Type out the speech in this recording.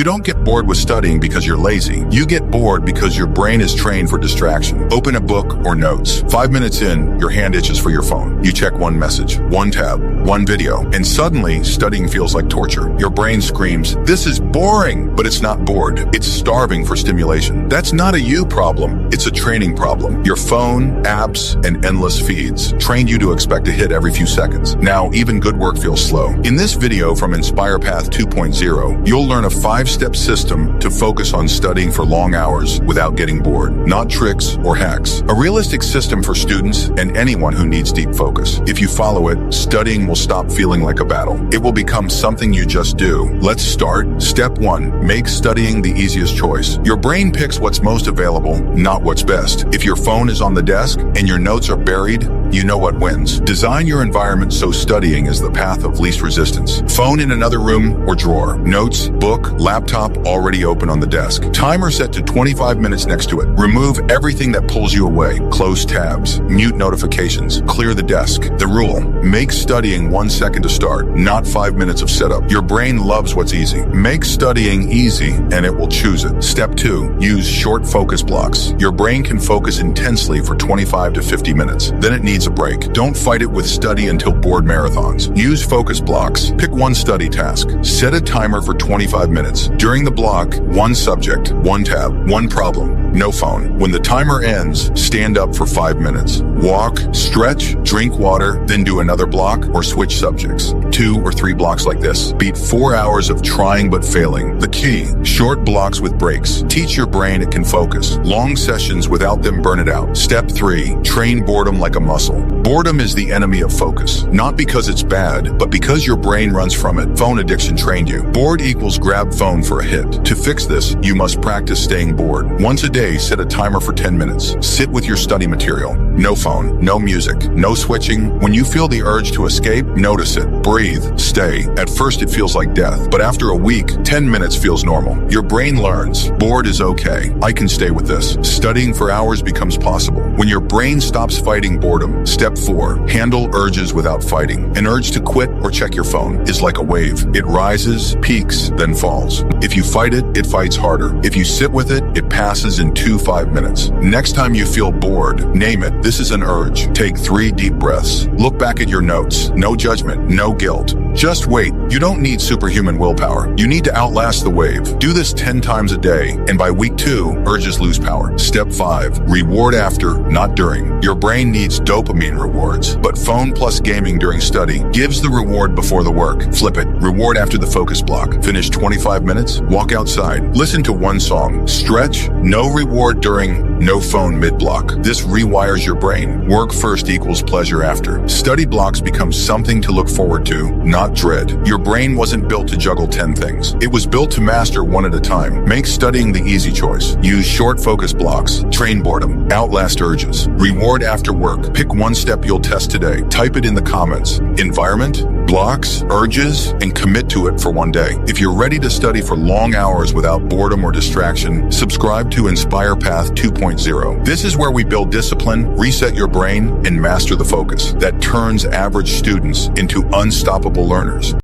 You don't get bored with studying because you're lazy. You get bored because your brain is trained for distraction. Open a book or notes. 5 minutes in, your hand itches for your phone. You check one message, one tab, one video, and suddenly studying feels like torture. Your brain screams, "This is boring!" But it's not bored. It's starving for stimulation. That's not a you problem. It's a training problem. Your phone, apps, and endless feeds trained you to expect a hit every few seconds. Now, even good work feels slow. In this video from Inspire Path 2.0, you'll learn a 5-step system to focus on studying for long hours without getting bored. Not tricks or hacks. A realistic system for students and anyone who needs deep focus. If you follow it, studying will stop feeling like a battle. It will become something you just do. Let's start. Step 1. Make studying the easiest choice. Your brain picks what's most available, not what's best. If your phone is on the desk and your notes are buried, you know what wins. Design your environment so studying is the path of least resistance. Phone in another room or drawer. Notes, book, laptop already open on the desk. Timer set to 25 minutes next to it. Remove everything that pulls you away. Close tabs. Mute notifications. Clear the desk. The rule: make studying 1 second to start, not 5 minutes of setup. Your brain loves what's easy. Make studying easy and it will choose it. Step 2. Use short focus blocks. Your brain can focus intensely for 25 to 50 minutes. Then it needs a break. Don't fight it with study until bored marathons. Use focus blocks. Pick one study task. Set a timer for 25 minutes. During the block, one subject, one tab, one problem. No phone. When the timer ends, stand up for 5 minutes. Walk, stretch, drink water, then do another block or switch subjects. 2 or 3 blocks like this. Beat 4 hours of trying but failing. The key: short blocks with breaks. Teach your brain it can focus. Long sessions without them burn it out. Step 3. Train boredom like a muscle. Boredom is the enemy of focus. Not because it's bad, but because your brain runs from it. Phone addiction trained you. Bored equals grab phone for a hit. To fix this, you must practice staying bored. Once a day, set a timer for 10 minutes. Sit with your study material. No phone, no music, no switching. When you feel the urge to escape, notice it. Breathe, stay. At first it feels like death, but after a week, 10 minutes feels normal. Your brain learns, bored is okay. I can stay with this. Studying for hours becomes possible. When your brain stops fighting boredom. Step 4. Handle urges without fighting. An urge to quit or check your phone is like a wave. It rises, peaks, then falls. If you fight it, it fights harder. If you sit with it, it passes in 5 minutes. Next time you feel bored, name it. This is an urge. Take 3 deep breaths. Look back at your notes. No judgment, no guilt. Just wait. You don't need superhuman willpower. You need to outlast the wave. Do this 10 times a day, and by week 2, urges lose power. Step 5. Reward after, not during. Your brain needs dopamine rewards, but phone plus gaming during study gives the reward before the work. Flip it. Reward after the focus block. Finish 25 minutes, walk outside, listen to one song, stretch, no reward during, no phone mid-block. This rewires your brain. Work first equals pleasure after. Study blocks become something to look forward to, not dread. Your brain wasn't built to juggle 10 things. It was built to master one at a time. Make studying the easy choice. Use short focus blocks. Train boredom. Outlast urges. Reward after work. Pick one step you'll test today. Type it in the comments. Environment, blocks, urges, and commit to it for one day. If you're ready to study for long hours without boredom or distraction, subscribe to Inspire Path 2.0. This is where we build discipline, reset your brain, and master the focus that turns average students into unstoppable learners.